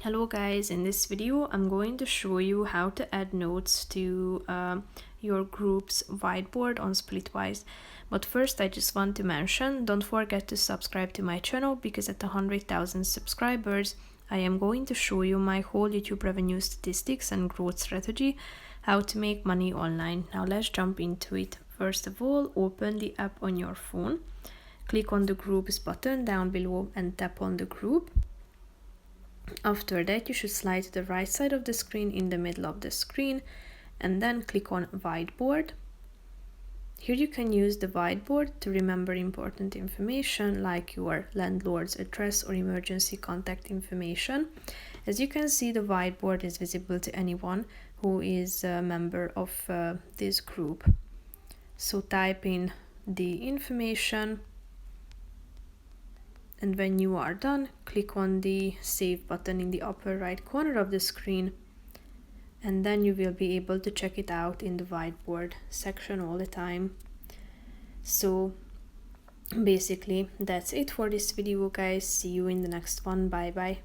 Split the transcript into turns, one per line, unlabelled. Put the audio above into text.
Hello guys, in this video I'm going to show you how to add notes to your group's whiteboard on Splitwise. But first I just want to mention, don't forget to subscribe to my channel because at 100,000 subscribers I am going to show you my whole YouTube revenue statistics and growth strategy, how to make money online. Now let's jump into it. First of all, open the app on your phone, click on the groups button down below and tap on the group. After that, you should slide to the right side of the screen in the middle of the screen and then click on whiteboard. Here you can use the whiteboard to remember important information like your landlord's address or emergency contact information. As you can see, the whiteboard is visible to anyone who is a member of this group. So type in the information, and when you are done, click on the save button in the upper right corner of the screen, and then you will be able to check it out in the whiteboard section all the time. So basically that's it for this video guys. See you in the next one. Bye bye.